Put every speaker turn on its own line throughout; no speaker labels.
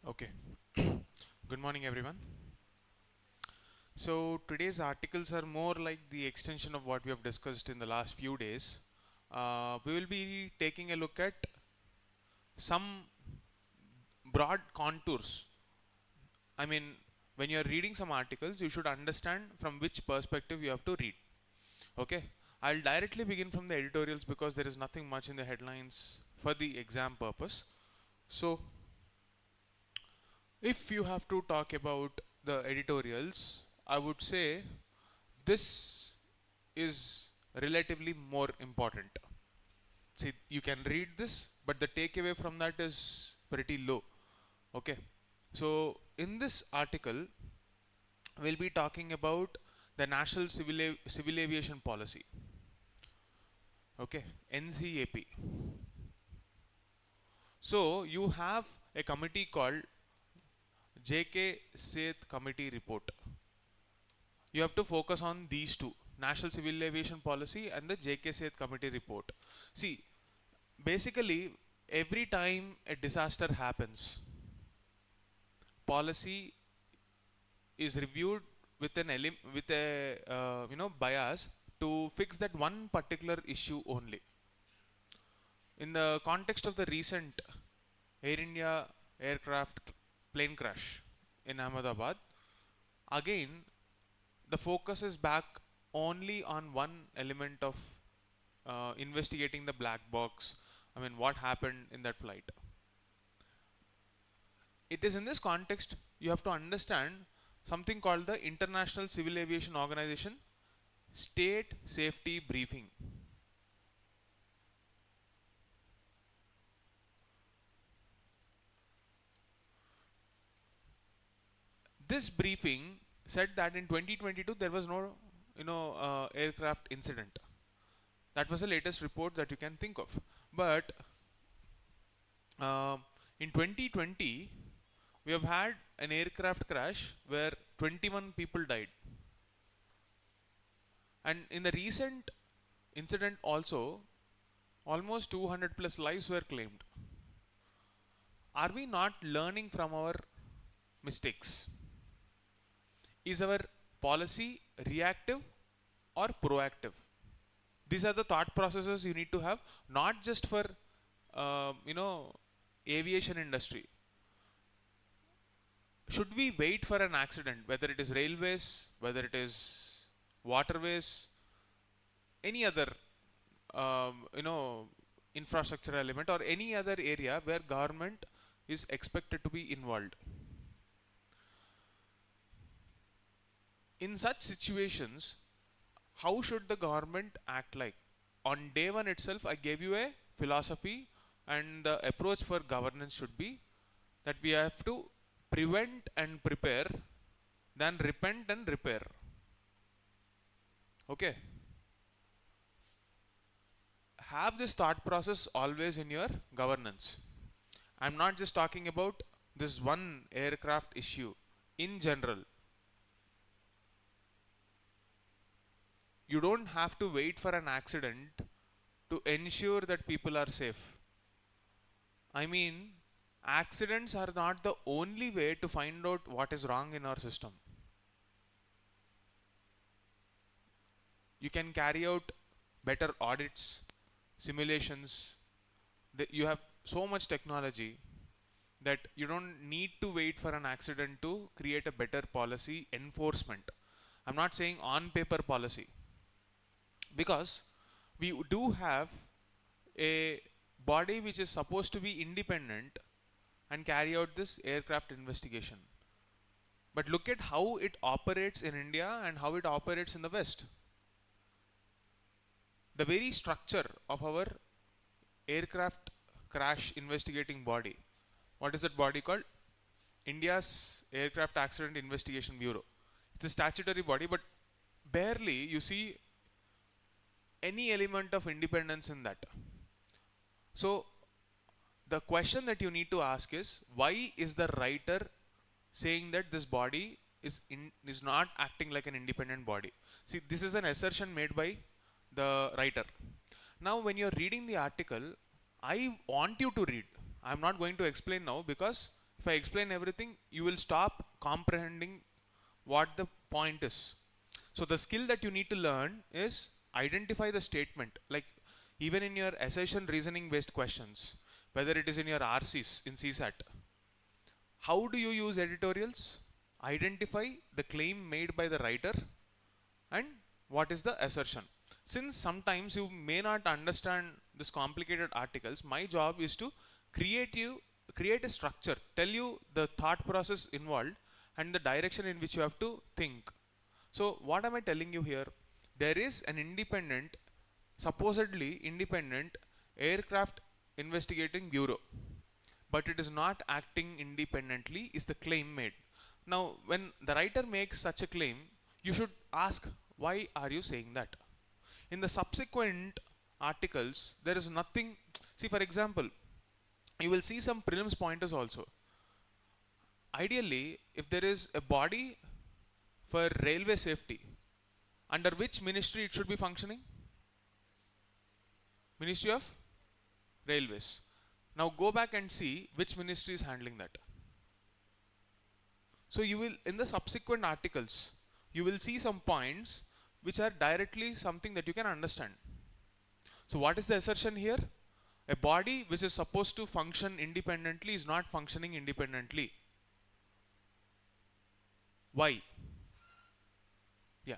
Okay. Good morning, everyone. So today's articles are more like the extension of what we have discussed in the last few days. We will be taking a look at some broad contours. I mean, when you are reading some articles, you should understand from which perspective you have to read. Okay. I'll directly begin from the editorials because there is nothing much in the headlines for the exam purpose. So if you have to talk about the editorials, I would say this is relatively more important. See, you can read this, but the takeaway from that is pretty low. Okay. So, in this article, we'll be talking about the National Civil Aviation Policy. Okay, NCAP. So, you have a committee called JK Seth Committee Report. You have to focus on these two, National Civil Aviation Policy and the JK Seth Committee Report. See, basically, every time a disaster happens, policy is reviewed with a bias to fix that one particular issue only. In the context of the recent Air India aircraft plane crash in Ahmedabad, again the focus is back only on one element of investigating the black box. I mean, what happened in that flight. It is in this context you have to understand something called the International Civil Aviation Organization State Safety Briefing. This briefing said that in 2022 there was no aircraft incident. That was the latest report that you can think of. But in 2020 we have had an aircraft crash where 21 people died, and in the recent incident also almost 200 plus lives were claimed. Are we not learning from our mistakes? Is our policy reactive or proactive? These are the thought processes you need to have, not just for aviation industry. Should we wait for an accident, whether it is railways, whether it is waterways, any other infrastructure element, or any other area where government is expected to be involved? In such situations, how should the government act like? On day one itself, I gave you a philosophy, and the approach for governance should be that we have to prevent and prepare than repent and repair. Okay. Have this thought process always in your governance. I'm not just talking about this one aircraft issue. In general, you don't have to wait for an accident to ensure that people are safe. I mean, accidents are not the only way to find out what is wrong in our system. You can carry out better audits, simulations. You have so much technology that you don't need to wait for an accident to create a better policy enforcement. I'm not saying on paper policy, because we do have a body which is supposed to be independent and carry out this aircraft investigation. But look at how it operates in India and how it operates in the West. The very structure of our aircraft crash investigating body, what is that body called? India's Aircraft Accident Investigation Bureau. It's a statutory body, but barely you see any element of independence in that. So the question that you need to ask is, why is the writer saying that this body is not acting like an independent body? See, this is an assertion made by the writer. Now when you're reading the article, I want you to read. I'm not going to explain now, because if I explain everything, you will stop comprehending what the point is. So the skill that you need to learn is identify the statement. Like even in your assertion reasoning based questions, whether it is in your RCs in CSAT, how do you use editorials? Identify the claim made by the writer and what is the assertion. Since sometimes you may not understand this complicated articles, my job is to create a structure, tell you the thought process involved and the direction in which you have to think. So what am I telling you here? There is an independent, supposedly independent aircraft investigating bureau, but it is not acting independently is the claim made. Now when the writer makes such a claim, you should ask, why are you saying that? In the subsequent articles, there is nothing. See, for example, you will see some prelims pointers also. Ideally, if there is a body for railway safety, under which ministry it should be functioning? Ministry of Railways. Now go back and see which ministry is handling that. So you will, in the subsequent articles, you will see some points which are directly something that you can understand. So what is the assertion here? A body which is supposed to function independently is not functioning independently. Why? Yeah.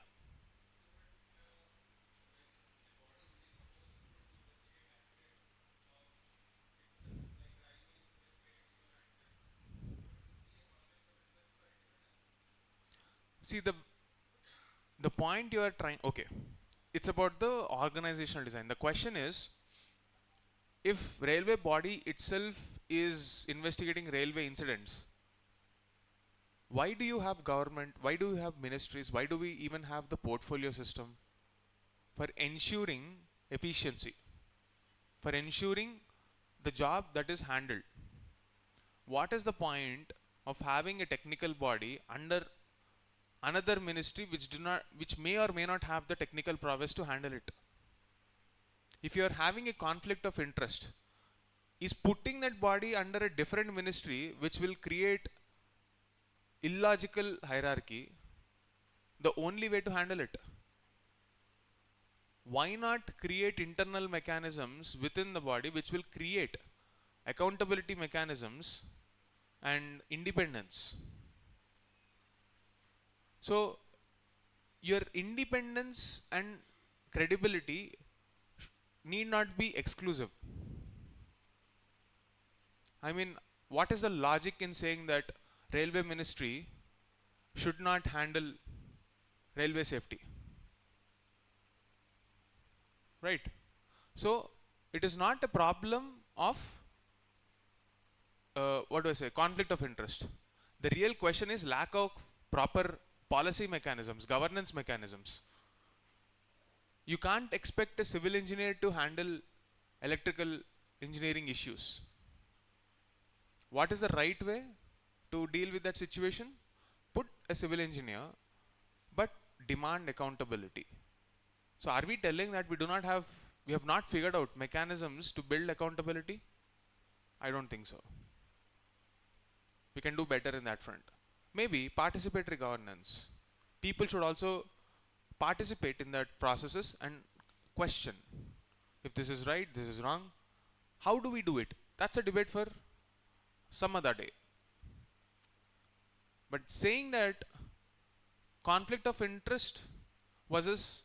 See, the point you are trying, okay, it's about the organizational design. The question is, if railway body itself is investigating railway incidents, why do you have government, why do you have ministries, why do we even have the portfolio system? For ensuring efficiency, for ensuring the job that is handled. What is the point of having a technical body under another ministry which may or may not have the technical prowess to handle it? If you are having a conflict of interest, is putting that body under a different ministry which will create illogical hierarchy the only way to handle it? Why not create internal mechanisms within the body which will create accountability mechanisms and independence? So your independence and credibility need not be exclusive. I mean, what is the logic in saying that railway ministry should not handle railway safety? Right? So it is not a problem of conflict of interest. The real question is lack of proper policy mechanisms, governance mechanisms. You can't expect a civil engineer to handle electrical engineering issues. What is the right way to deal with that situation? Put a civil engineer, but demand accountability. So are we telling that we have not figured out mechanisms to build accountability? I don't think so. We can do better in that front. Maybe participatory governance. People should also participate in that processes and question if this is right, this is wrong. How do we do it? That's a debate for some other day. But saying that conflict of interest versus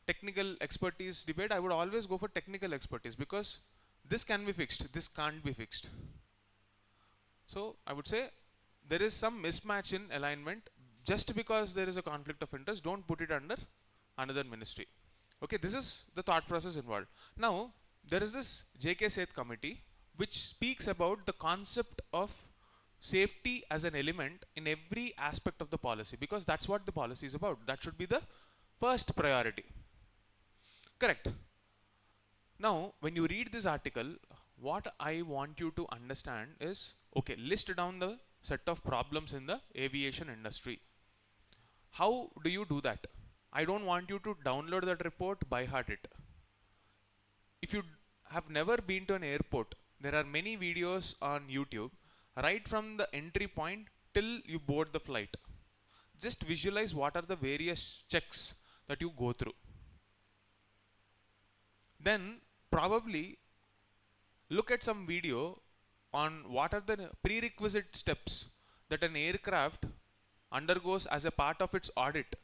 technical expertise debate, I would always go for technical expertise, because this can be fixed, this can't be fixed. So I would say there is some mismatch in alignment. Just because there is a conflict of interest, don't put it under another ministry. Okay, this is the thought process involved. Now there is this J.K. Seth committee which speaks about the concept of safety as an element in every aspect of the policy, because that's what the policy is about. That should be the first priority. Correct. Now when you read this article, what I want you to understand is, okay, list down the set of problems in the aviation industry. How do you do that? I don't want you to download that report, by heart it. If you have never been to an airport, there are many videos on YouTube right from the entry point till you board the flight. Just visualize what are the various checks that you go through. Then probably look at some video on what are the prerequisite steps that an aircraft undergoes as a part of its audit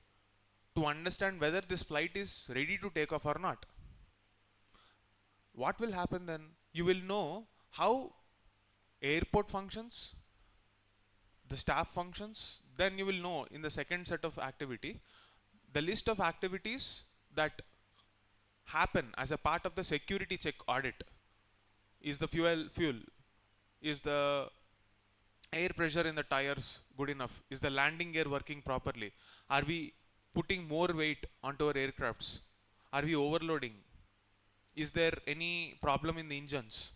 to understand whether this flight is ready to take off or not. What will happen then? You will know how airport functions, the staff functions. Then you will know in the second set of activity the list of activities that happen as a part of the security check audit. Is the fuel, is the air pressure in the tires good enough? Is the landing gear working properly? Are we putting more weight onto our aircrafts? Are we overloading? Is there any problem in the engines?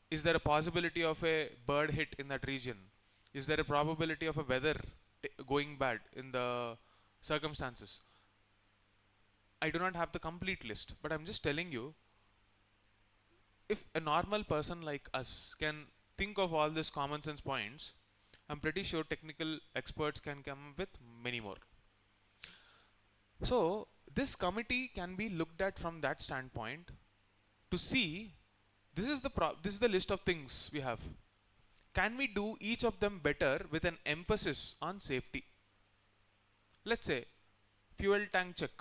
Is there a possibility of a bird hit in that region? Is there a probability of a weather going bad in the circumstances? I do not have the complete list, but I'm just telling you, if a normal person like us can think of all these common sense points, I'm pretty sure technical experts can come up with many more. So this committee can be looked at from that standpoint to see this is the list of things we have. Can we do each of them better with an emphasis on safety? Let's say fuel tank check.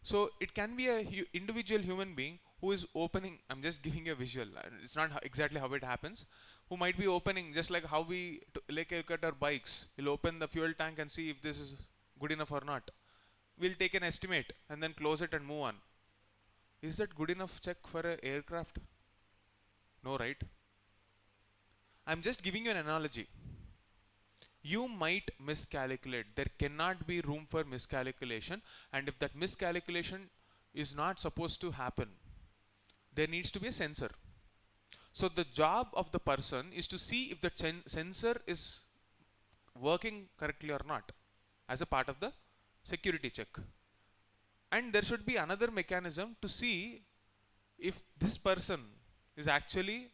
So it can be a individual human being who is opening, I'm just giving a visual, it's not exactly how it happens, who might be opening just like how we look at our bikes. We'll open the fuel tank and see if this is good enough or not. We'll take an estimate and then close it and move on. Is that good enough check for an aircraft? No, right? I'm just giving you an analogy. You might miscalculate. There cannot be room for miscalculation, and if that miscalculation is not supposed to happen, there needs to be a sensor. So the job of the person is to see if the sensor is working correctly or not as a part of the security check. And there should be another mechanism to see if this person is actually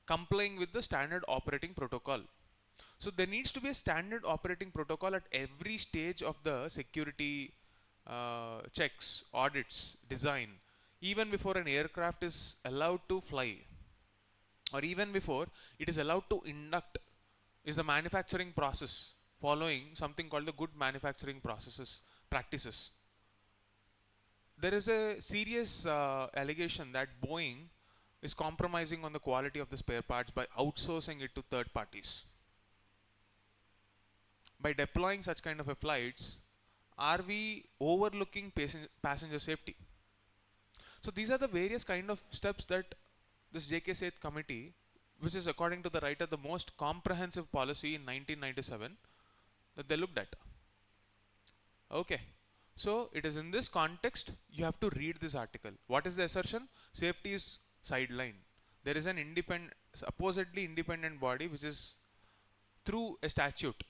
complying with the standard operating protocol. So there needs to be a standard operating protocol at every stage of the security checks, audits, design, even before an aircraft is allowed to fly, or even before it is allowed to induct, is the manufacturing process following something called the good manufacturing practices. There is a serious allegation that Boeing is compromising on the quality of the spare parts by outsourcing it to third parties. By deploying such kind of a flights, are we overlooking passenger safety? So these are the various kind of steps that this J.K. Seth committee, which is according to the writer the most comprehensive policy in 1997, that they looked at. Okay, so it is in this context you have to read this article. What is the assertion? Safety is sidelined. There is an supposedly independent body which is through a statute.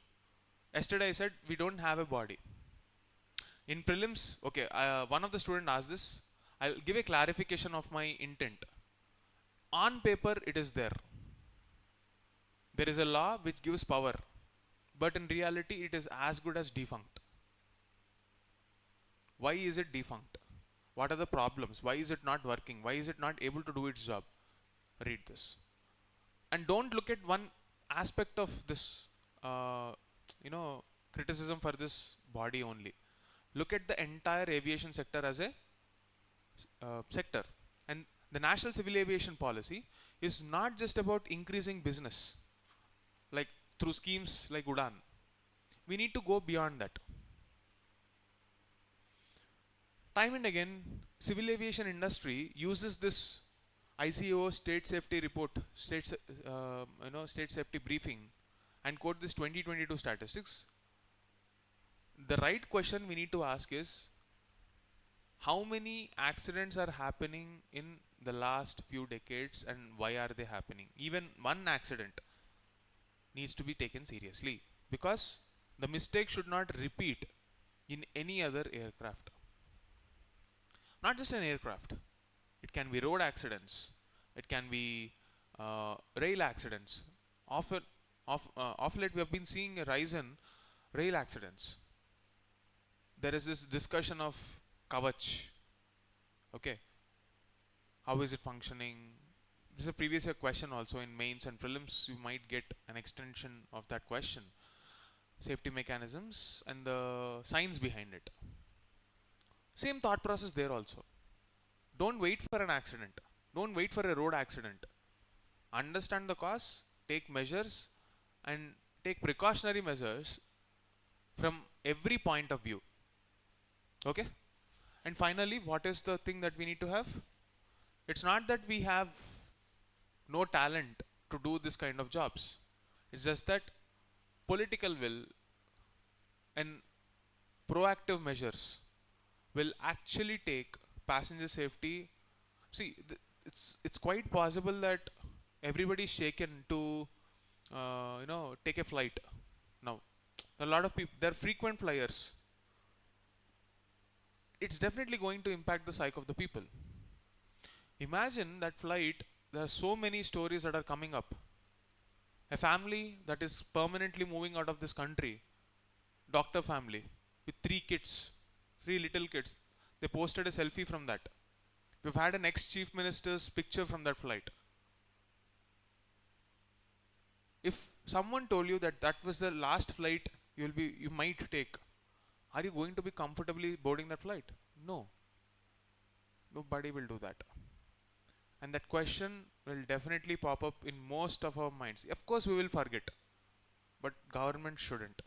Yesterday I said we don't have a body. In prelims, okay, one of the students asked this. I'll give a clarification of my intent. On paper it is there. There is a law which gives power, but in reality it is as good as defunct. Why is it defunct? What are the problems? Why is it not working? Why is it not able to do its job? Read this. And don't look at one aspect of this criticism for this body only. Look at the entire aviation sector as a sector. And the National Civil Aviation Policy is not just about increasing business, like through schemes like Udan. We need to go beyond that. Time and again, civil aviation industry uses this ICAO state safety report, state safety briefing, and quote this 2022 statistics. The right question we need to ask is, how many accidents are happening in the last few decades and why are they happening? Even one accident needs to be taken seriously, because the mistake should not repeat in any other aircraft. Not just an aircraft. It can be road accidents. It can be rail accidents. Often, of late, we have been seeing a rise in rail accidents. There is this discussion of Kavach. Okay, how is it functioning? This is a previous year question also in mains and prelims. You might get an extension of that question. Safety mechanisms and the science behind it. Same thought process there also. Don't wait for an accident. Don't wait for a road accident. Understand the cause, take measures, and take precautionary measures from every point of view. Okay? And finally, what is the thing that we need to have? It's not that we have no talent to do this kind of jobs. It's just that political will and proactive measures will actually take passenger safety. See, it's quite possible that everybody is shaken to take a flight now. A lot of people, they're frequent flyers. It's definitely going to impact the psyche of the people. Imagine that flight, there are so many stories that are coming up. A family that is permanently moving out of this country, doctor family, with 3 kids, 3 little kids. They posted a selfie from that. We've had an ex-chief minister's picture from that flight. If someone told you that that was the last flight you might take, are you going to be comfortably boarding that flight? No. Nobody will do that. And that question will definitely pop up in most of our minds. Of course, we will forget, but government shouldn't.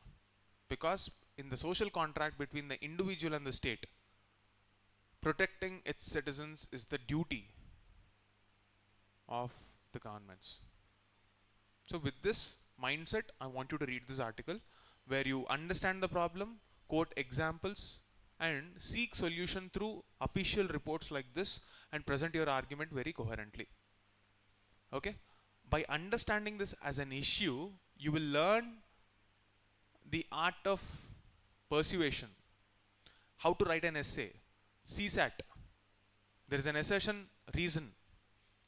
Because in the social contract between the individual and the state, protecting its citizens is the duty of the governments. So with this mindset, I want you to read this article where you understand the problem, quote examples, and seek solution through official reports like this and present your argument very coherently. Okay? By understanding this as an issue, you will learn the art of persuasion, how to write an essay, CSAT. There is an assertion reason.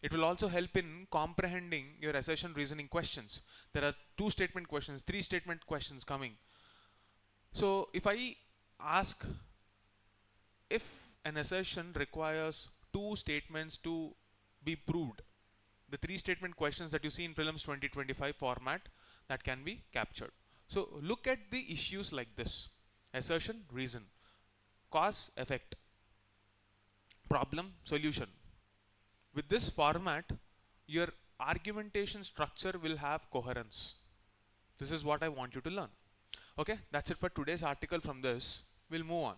It will also help in comprehending your assertion reasoning questions. There are 2 statement questions, 3 statement questions coming. So if I ask if an assertion requires 2 statements to be proved, the 3 statement questions that you see in Prelims 2025 format, that can be captured. So look at the issues like this: assertion, reason, cause, effect, problem, solution. With this format, your argumentation structure will have coherence. This is what I want you to learn. Okay, that's it for today's article. From this, we'll move on.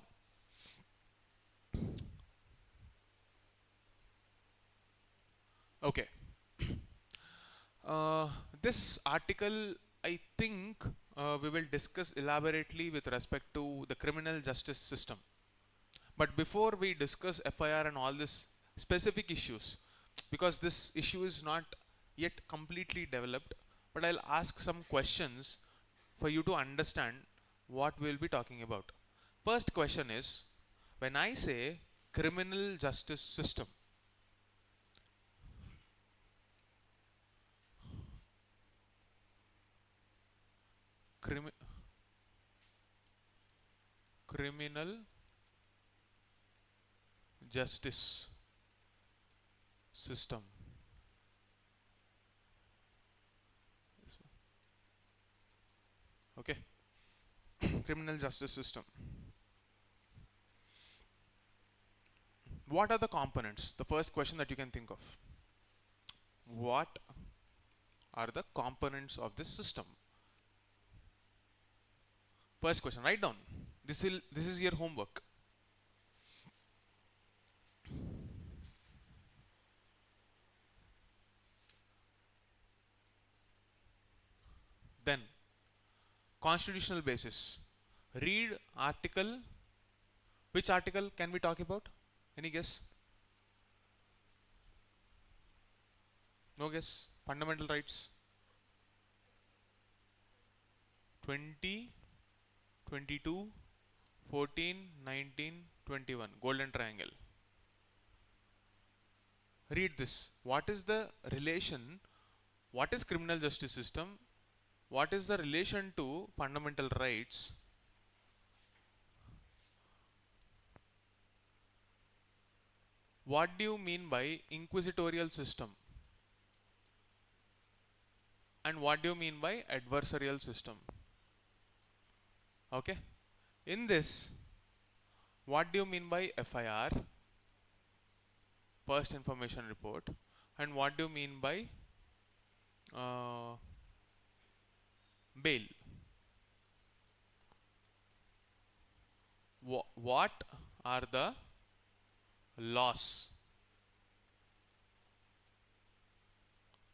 Okay. This article, I think we will discuss elaborately with respect to the criminal justice system. But before we discuss FIR and all these specific issues, because this issue is not yet completely developed, but I'll ask some questions for you to understand what we'll be talking about. First question is, when I say criminal justice system, criminal justice system. Okay. Criminal justice system. What are the components? The first question that you can think of. What are the components of this system? First question, write down. This is your homework. Then, constitutional basis. Read article. Which article can we talk about? Any guess? No guess? Fundamental rights. 20, 22, 14, 19, 21. Golden triangle. Read this. What is the relation what is criminal justice system, what is the relation to fundamental rights, what do you mean by inquisitorial system, and what do you mean by adversarial system. Okay, in this, what do you mean by FIR, first information report, and what do you mean by bail? What are the laws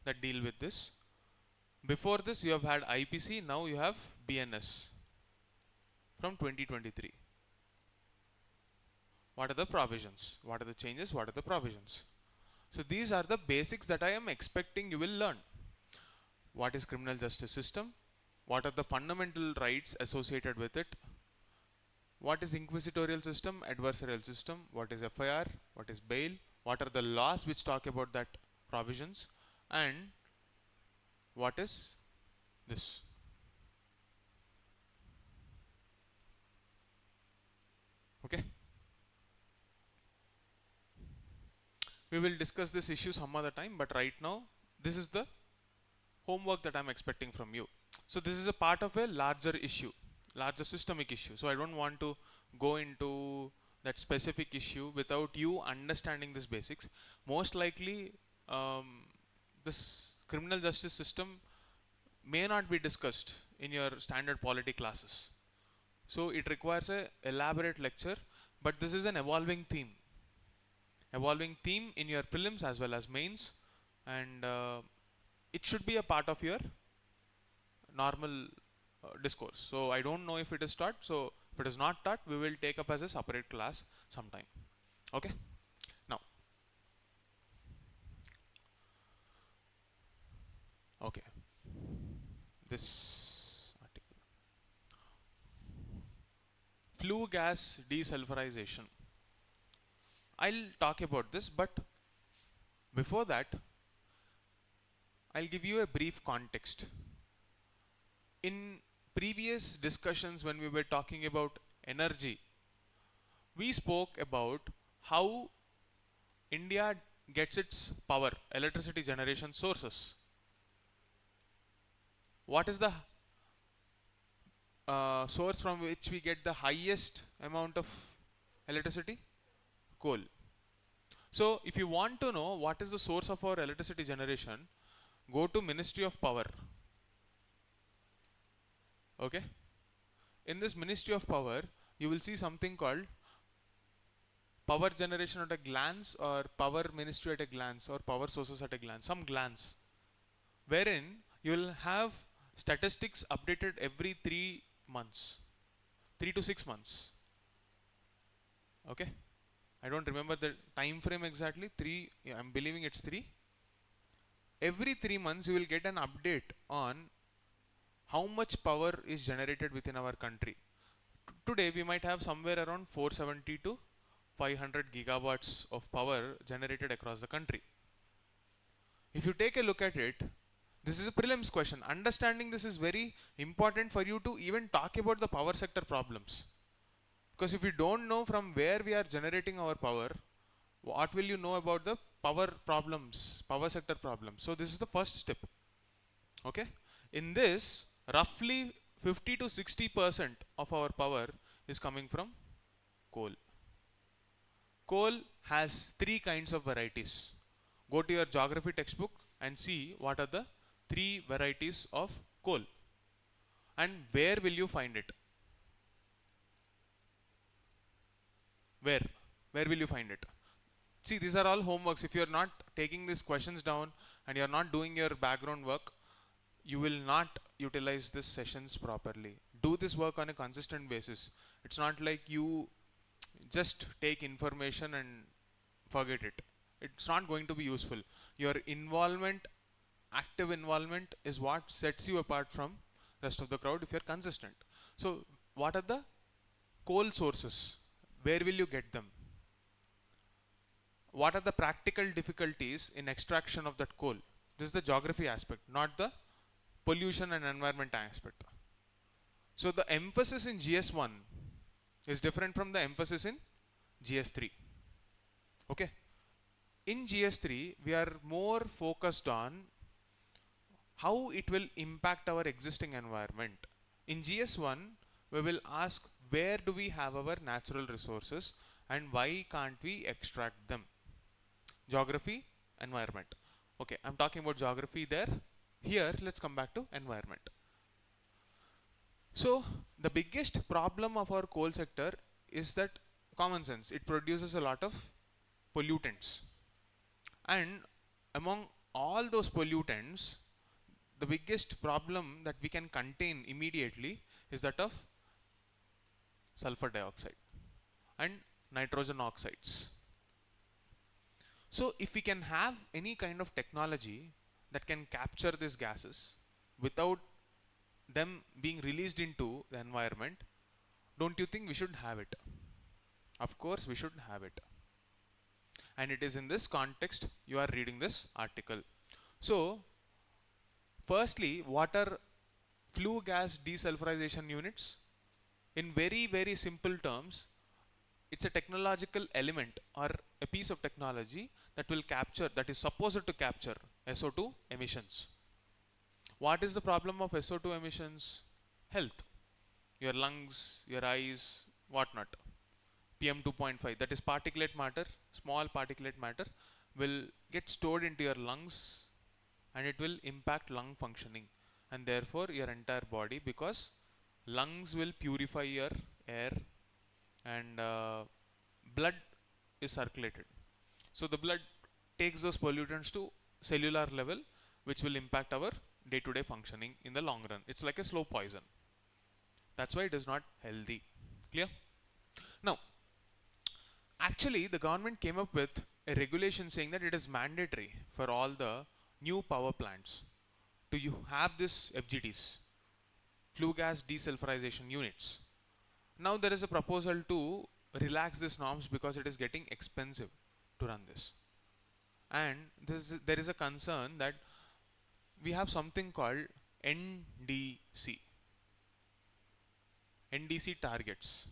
that deal with this? Before this you have had IPC, now you have BNS from 2023. What are the provisions? What are the changes? What are the provisions? So these are the basics that I am expecting you will learn. What is criminal justice system? What are the fundamental rights associated with it? What is inquisitorial system, adversarial system? What is FIR? What is bail? What are the laws which talk about that provisions? And what is this? Okay. We will discuss this issue some other time, but right now this is the homework that I am expecting from you. So this is a part of a larger issue, larger systemic issue. So I don't want to go into that specific issue without you understanding this basics. Most likely this criminal justice system may not be discussed in your standard polity classes. So it requires a elaborate lecture, but this is an evolving theme in your prelims as well as mains, and it should be a part of your normal discourse. So I don't know if it is taught. So if it is not taught, we will take up as a separate class sometime. Okay. Now, okay, this article, flue gas desulfurization. I'll talk about this, but before that, I'll give you a brief context. In previous discussions, when we were talking about energy, we spoke about how India gets its power, electricity generation sources. What is the source from which we get the highest amount of electricity? Coal. So if you want to know what is the source of our electricity generation, go to Ministry of Power. Okay. In this Ministry of Power, you will see something called power generation at a glance, or power ministry at a glance, or power sources at a glance, some glance, wherein you will have statistics updated every 3 months, 3 to 6 months. Okay. I don't remember the time frame exactly. 3, yeah, I'm believing it's 3. Every 3 months you will get an update on how much power is generated within our country. Today we might have somewhere around 470 to 500 gigawatts of power generated across the country. If you take a look at it, this is a prelims question. Understanding this is very important for you to even talk about the power sector problems. Because if you don't know from where we are generating our power, what will you know about the power problems, power sector problems? So this is the first step. Okay. In this, roughly 50 to 60% of our power is coming from coal. Coal has 3 kinds of varieties. Go to your geography textbook and see what are the 3 varieties of coal and where will you find it. Where will you find it? See, these are all homeworks. If you are not taking these questions down and you are not doing your background work, you will not utilize these sessions properly. Do this work on a consistent basis. It's not like you just take information and forget it. It's not going to be useful. Your involvement, active involvement, is what sets you apart from rest of the crowd if you're consistent. So what are the coal sources? Where will you get them? What are the practical difficulties in extraction of that coal? This is the geography aspect, not the pollution and environment aspect. So the emphasis in GS1 is different from the emphasis in GS3. Okay. In GS3, we are more focused on how it will impact our existing environment. In GS1, we will ask where do we have our natural resources and why can't we extract them. Geography, environment. Okay, I'm talking about geography there. Here, let's come back to environment. So, the biggest problem of our coal sector is that common sense. It produces a lot of pollutants. And among all those pollutants, the biggest problem that we can contain immediately is that of sulfur dioxide and nitrogen oxides. So if we can have any kind of technology that can capture these gases without them being released into the environment, don't you think we should have it? Of course we should have it. And it is in this context you are reading this article. So firstly, what are flue gas desulfurization units? In very, very simple terms, it's a technological element or a piece of technology that will capture, that is supposed to capture SO2 emissions. What is the problem of SO2 emissions? Health. Your lungs, your eyes, whatnot. PM 2.5, that is particulate matter, small particulate matter will get stored into your lungs and it will impact lung functioning and therefore your entire body, because lungs will purify your air and blood is circulated. So the blood takes those pollutants to cellular level, which will impact our day-to-day functioning in the long run. It's like a slow poison. That's why it is not healthy. Clear? Now, actually the government came up with a regulation saying that it is mandatory for all the new power plants to have this FGDs, flue gas desulfurization units. Now there is a proposal to relax these norms because it is getting expensive to run this. And there is a concern that we have something called NDC. NDC targets.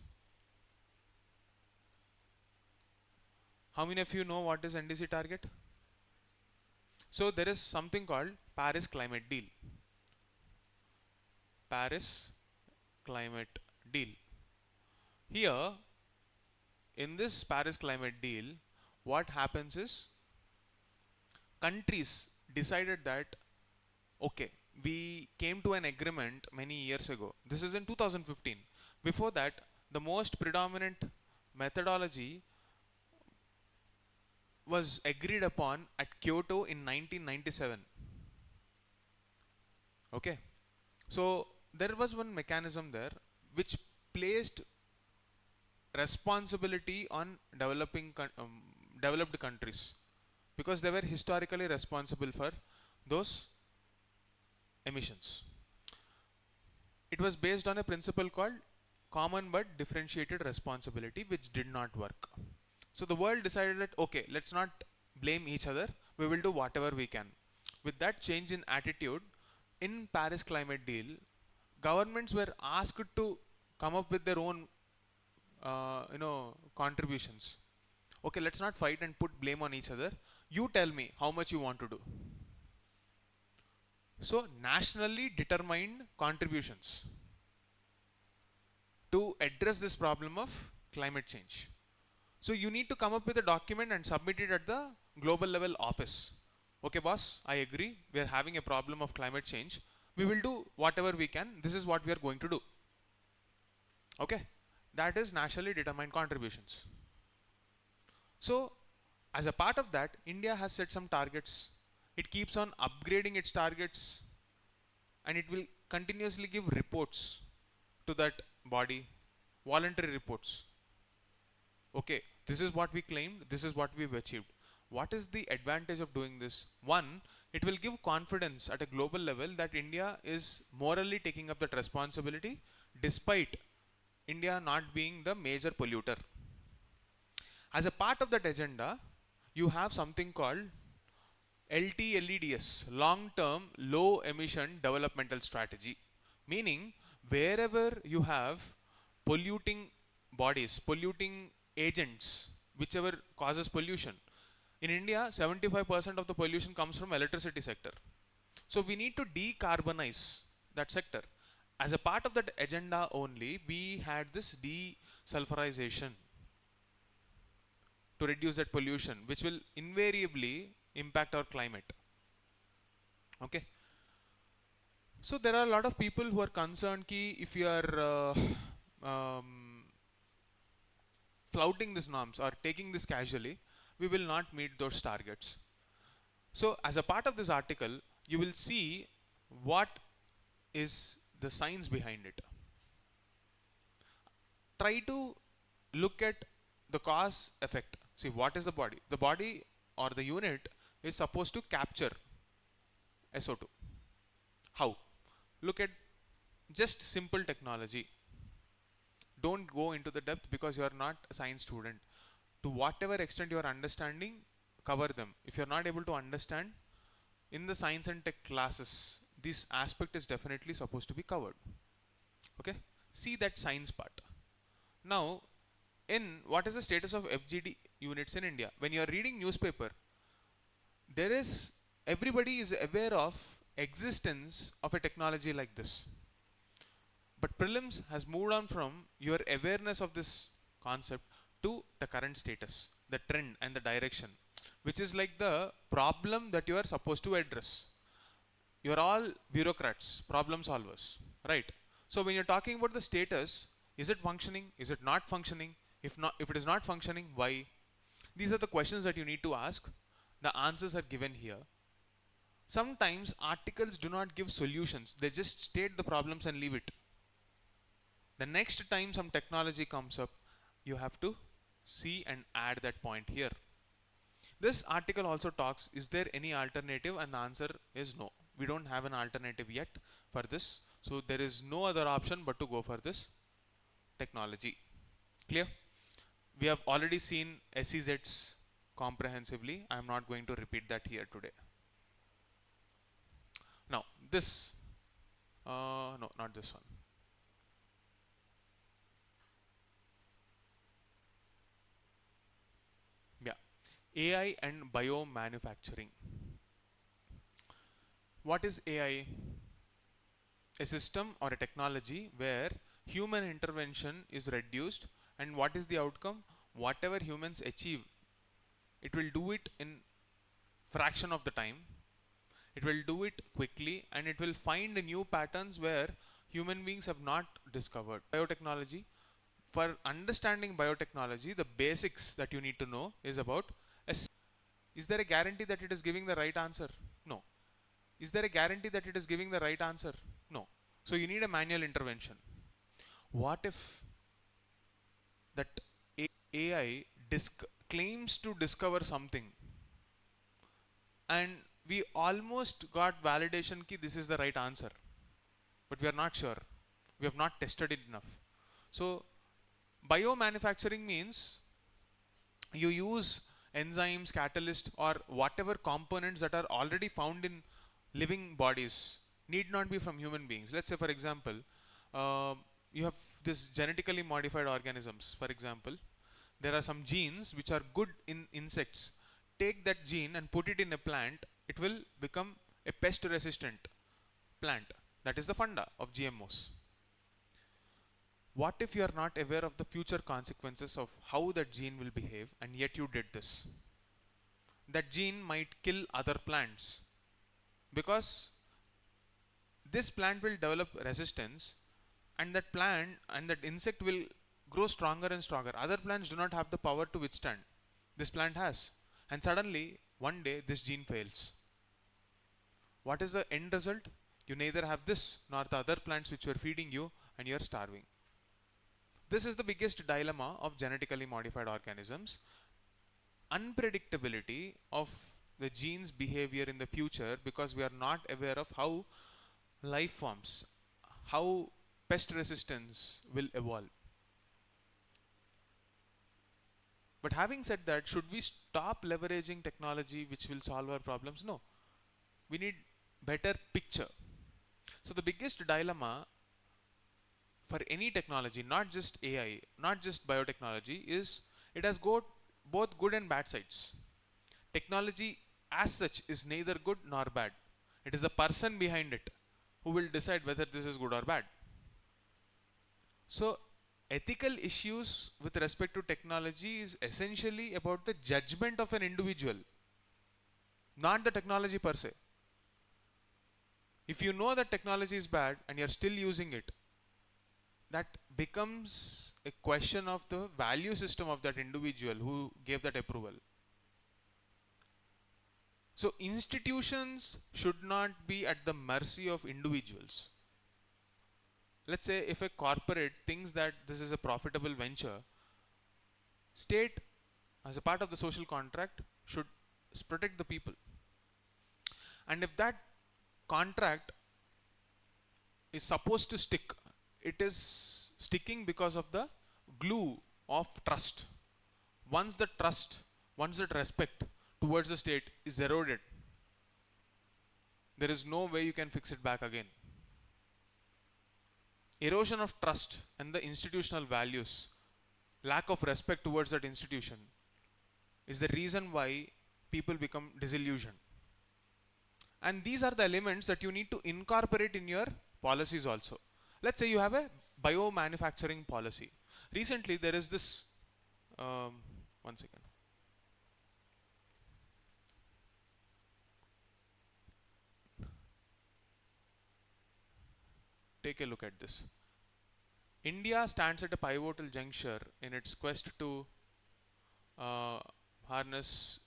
How many of you know what is NDC target? So there is something called Paris Climate Deal. Paris Climate Deal. Here, in this Paris Climate Deal, what happens is countries decided that, okay, we came to an agreement many years ago. This is in 2015. Before that, the most predominant methodology was agreed upon at Kyoto in 1997. Okay. So there was one mechanism there which placed responsibility on developed countries, because they were historically responsible for those emissions. It was based on a principle called common but differentiated responsibility, which did not work. So the world decided that, okay, let's not blame each other, we will do whatever we can. With that change in attitude, in Paris Climate Deal, governments were asked to come up with their own contributions. Okay, let's not fight and put blame on each other. You tell me how much you want to do. So nationally determined contributions to address this problem of climate change. So you need to come up with a document and submit it at the global level office. Okay boss, I agree, we are having a problem of climate change. We will do whatever we can. This is what we are going to do. Okay, that is nationally determined contributions. So as a part of that, India has set some targets. It keeps on upgrading its targets and it will continuously give reports to that body, voluntary reports. Okay, this is what we claimed, this is what we've achieved. What is the advantage of doing this? One, it will give confidence at a global level that India is morally taking up that responsibility despite India not being the major polluter. As a part of that agenda, you have something called LTLEDS, long-term low emission developmental strategy, meaning wherever you have polluting bodies, polluting agents, whichever causes pollution. In India, 75% of the pollution comes from electricity sector. So we need to decarbonize that sector. As a part of that agenda only, we had this desulfurization to reduce that pollution, which will invariably impact our climate. Okay. So there are a lot of people who are concerned ki if you are flouting these norms or taking this casually, we will not meet those targets. So as a part of this article, you will see what is the science behind it. Try to look at the cause effect. See, what is the body? The body or the unit is supposed to capture SO2. How? Look at just simple technology. Don't go into the depth because you are not a science student. To whatever extent you are understanding, cover them. If you are not able to understand, in the science and tech classes, this aspect is definitely supposed to be covered. Okay? See that science part. Now, in what is the status of FGD units in India? When you are reading newspaper, everybody is aware of existence of a technology like this. But prelims has moved on from your awareness of this concept to the current status, the trend and the direction, which is like the problem that you are supposed to address. You are all bureaucrats, problem solvers, right? So when you're talking about the status, is it functioning? Is it not functioning? If it is not functioning, why? These are the questions that you need to ask. The answers are given here. Sometimes articles do not give solutions. They just state the problems and leave it. The next time some technology comes up, you have to see and add that point here. This article also talks, is there any alternative? And the answer is no. We don't have an alternative yet for this. So there is no other option but to go for this technology. Clear? We have already seen SEZs comprehensively. I am not going to repeat that here today. Now this, no, not this one. Yeah, AI and biomanufacturing. What is AI? A system or a technology where human intervention is reduced, and what is the outcome? Whatever humans achieve, it will do it in fraction of the time. It will do it quickly, and it will find new patterns where human beings have not discovered. Biotechnology. For understanding biotechnology, the basics that you need to know is about, is there a guarantee that it is giving the right answer? No. Is there a guarantee that it is giving the right answer? No. So you need a manual intervention. What if that AI claims to discover something and we almost got validation ki this is the right answer, but we are not sure. We have not tested it enough. So biomanufacturing means you use enzymes, catalysts, or whatever components that are already found in living bodies, need not be from human beings. Let's say, for example, you have this genetically modified organisms. For example, there are some genes which are good in insects. Take that gene and put it in a plant, it will become a pest resistant plant. That is the funda of GMOs. What if you are not aware of the future consequences of how that gene will behave, and yet you did this? That gene might kill other plants because this plant will develop resistance, and that plant and that insect will grow stronger and stronger. Other plants do not have the power to withstand. This plant has. And suddenly, one day, this gene fails. What is the end result? You neither have this nor the other plants which were feeding you, and you are starving. This is the biggest dilemma of genetically modified organisms. Unpredictability of the gene's behavior in the future, because we are not aware of how life forms, how pest resistance will evolve. But having said that, should we stop leveraging technology which will solve our problems? No. We need better picture. So the biggest dilemma for any technology, not just AI, not just biotechnology, is it has got both good and bad sides. Technology as such is neither good nor bad. It is the person behind it who will decide whether this is good or bad. So ethical issues with respect to technology is essentially about the judgment of an individual, not the technology per se. If you know that technology is bad and you're still using it, that becomes a question of the value system of that individual who gave that approval. So institutions should not be at the mercy of individuals. Let's say if a corporate thinks that this is a profitable venture, state as a part of the social contract should protect the people. And if that contract is supposed to stick, it is sticking because of the glue of trust. Once the trust, once that respect towards the state is eroded, there is no way you can fix it back again. Erosion of trust and the institutional values, lack of respect towards that institution, is the reason why people become disillusioned. And these are the elements that you need to incorporate in your policies also. Let's say you have a biomanufacturing policy. Recently there is this, one second. Take a look at this. India stands at a pivotal juncture in its quest to harness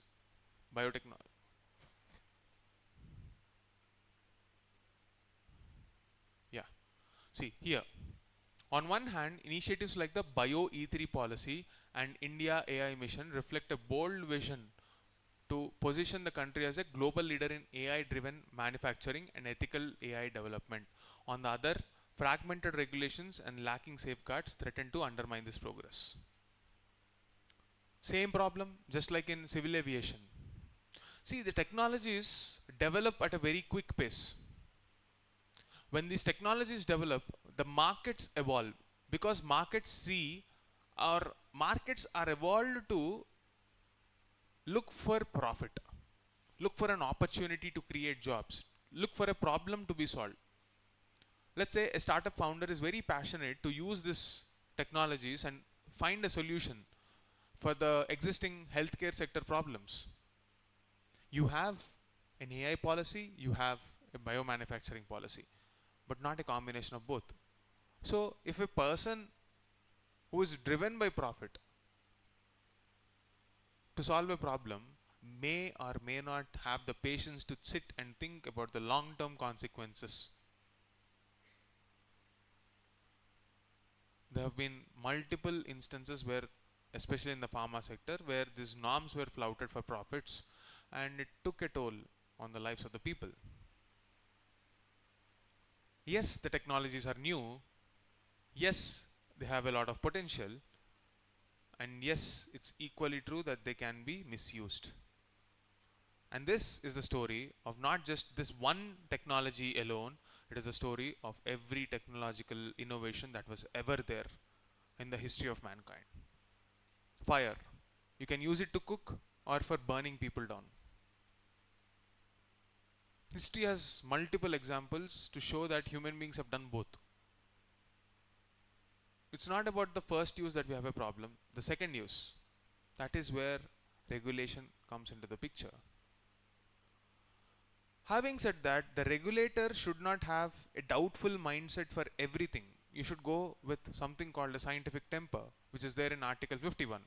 biotechnology. Yeah, see here. On one hand, initiatives like the Bio E3 policy and India AI mission reflect a bold vision to position the country as a global leader in AI-driven manufacturing and ethical AI development. On the other, fragmented regulations and lacking safeguards threaten to undermine this progress. Same problem, just like in civil aviation. See, the technologies develop at a very quick pace. When these technologies develop, the markets evolve, because markets see, or markets are evolved to look for profit, look for an opportunity to create jobs, look for a problem to be solved. Let's say a startup founder is very passionate to use these technologies and find a solution for the existing healthcare sector problems. You have an AI policy, you have a biomanufacturing policy, but not a combination of both. So if a person who is driven by profit to solve a problem may or may not have the patience to sit and think about the long-term consequences. There have been multiple instances where, especially in the pharma sector, where these norms were flouted for profits and it took a toll on the lives of the people. Yes, the technologies are new. Yes, they have a lot of potential. And yes, it's equally true that they can be misused. And this is the story of not just this one technology alone, it is a story of every technological innovation that was ever there in the history of mankind. Fire. You can use it to cook or for burning people down. History has multiple examples to show that human beings have done both. It's not about the first use that we have a problem, the second use. That is where regulation comes into the picture. Having said that, the regulator should not have a doubtful mindset for everything. You should go with something called a scientific temper, which is there in Article 51,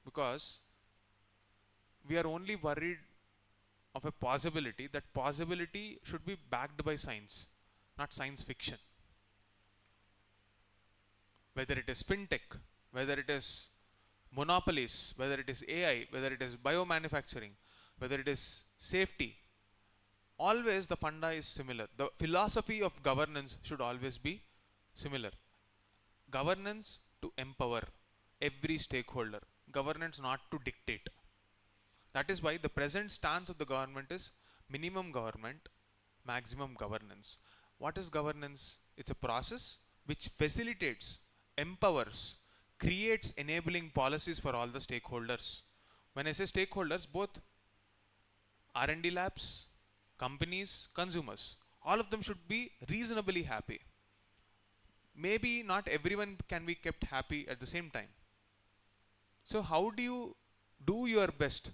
because we are only worried of a possibility. That possibility should be backed by science, not science fiction. Whether it is fintech, whether it is monopolies, whether it is AI, whether it is biomanufacturing, whether it is safety, always the funda is similar. The philosophy of governance should always be similar. Governance to empower every stakeholder. governance not to dictate. That is why the present stance of the government is minimum government, maximum governance. What is governance? It's a process which facilitates, empowers, creates enabling policies for all the stakeholders. When I say stakeholders, both R&D labs, companies, consumers, all of them should be reasonably happy. Maybe not everyone can be kept happy at the same time. So how do you do your best?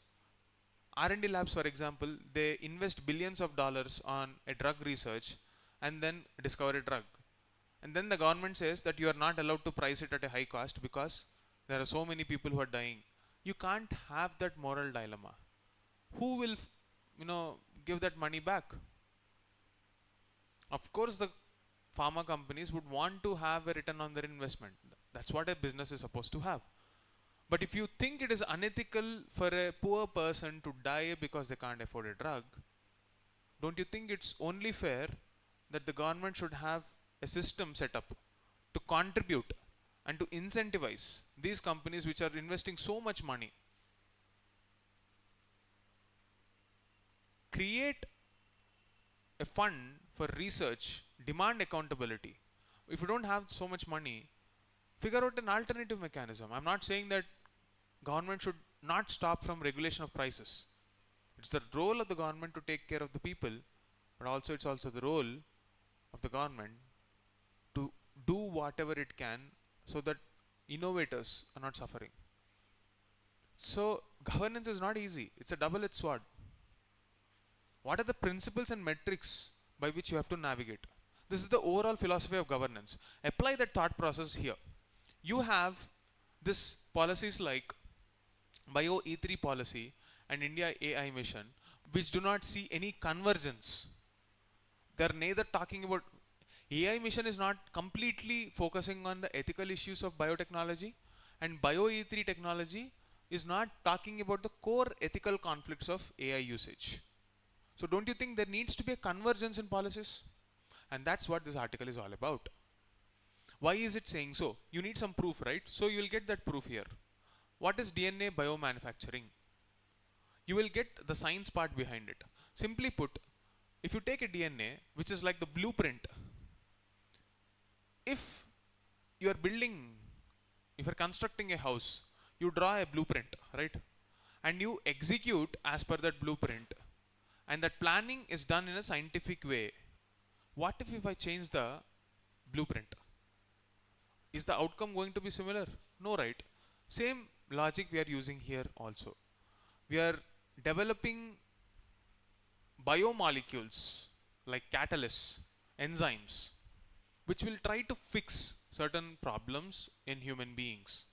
R&D labs, for example, they invest billions of dollars on a drug research and then discover a drug. And then the government says that you are not allowed to price it at a high cost because there are so many people who are dying. You can't have that moral dilemma. Who will, give that money back? Of course, the pharma companies would want to have a return on their investment. That's what a business is supposed to have. But if you think it is unethical for a poor person to die because they can't afford a drug, don't you think it's only fair that the government should have a system set up to contribute and to incentivize these companies which are investing so much money? Create a fund for research, demand accountability. If you don't have so much money, figure out an alternative mechanism. I'm not saying that government should not stop from regulation of prices. It's the role of the government to take care of the people, but also it's also the role of the government to do whatever it can so that innovators are not suffering. So governance is not easy. It's a double-edged sword. What are the principles and metrics by which you have to navigate? This is the overall philosophy of governance. Apply that thought process here. You have this policies like Bio E3 policy and India AI mission, which do not see any convergence. They are neither talking about AI mission is not completely focusing on the ethical issues of biotechnology, and Bio E3 technology is not talking about the core ethical conflicts of AI usage. So don't you think there needs to be a convergence in policies? And that's what this article is all about. Why is it saying so? You need some proof, right? So you will get that proof here. What is DNA biomanufacturing? You will get the science part behind it. Simply put, if you take a DNA, which is like the blueprint, if you are constructing a house, you draw a blueprint, right? And you execute as per that blueprint. And that planning is done in a scientific way. What if I change the blueprint? Is the outcome going to be similar? No, right? Same logic we are using here also. We are developing biomolecules like catalysts, enzymes, which will try to fix certain problems in human beings.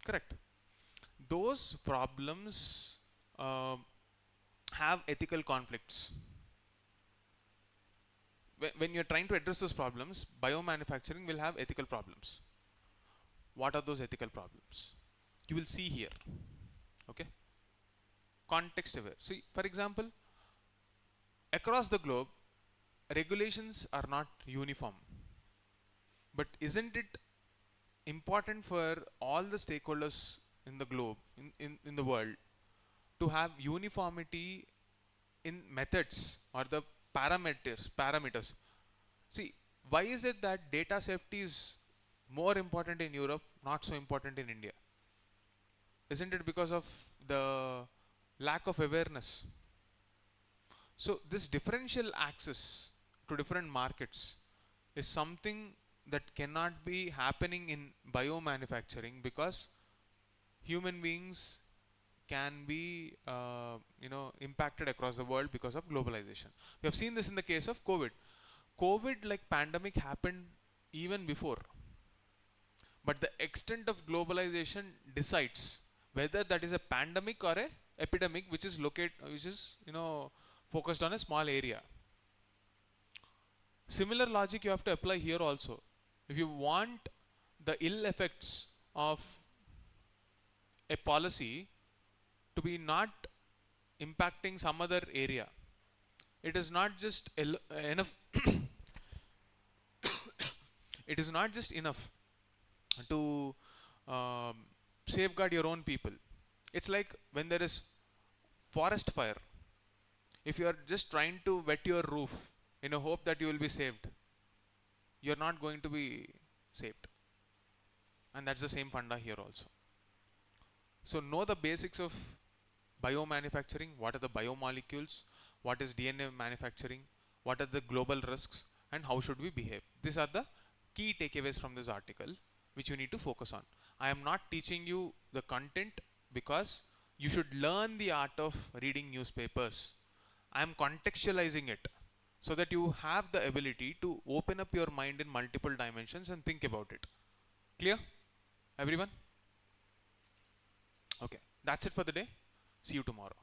Correct? Those problems have ethical conflicts. When you're trying to address those problems, biomanufacturing will have ethical problems. What are those ethical problems? You will see here. Okay? Context aware. See, for example, across the globe, regulations are not uniform. But isn't it important for all the stakeholders in the globe, in the world, to have uniformity in methods or the parameters? See, why is it that data safety is more important in Europe, not so important in India? Isn't it because of the lack of awareness? So this differential access to different markets is something that cannot be happening in biomanufacturing because human beings can be impacted across the world because of globalization. We have seen this in the case of COVID. COVID like pandemic happened even before. But the extent of globalization decides whether that is a pandemic or a epidemic which is focused on a small area. Similar logic you have to apply here also. If you want the ill effects of a policy to be not impacting some other area, it is not just enough it is not just enough to safeguard your own people. It's like when there is forest fire. If you are just trying to wet your roof in a hope that you will be saved, you're not going to be saved. And that's the same funda here also. So know the basics of biomanufacturing. What are the biomolecules? What is DNA manufacturing? What are the global risks? And how should we behave? These are the key takeaways from this article which you need to focus on. I am not teaching you the content because you should learn the art of reading newspapers. I am contextualizing it so that you have the ability to open up your mind in multiple dimensions and think about it. Clear? Everyone? Okay, that's it for the day. See you tomorrow.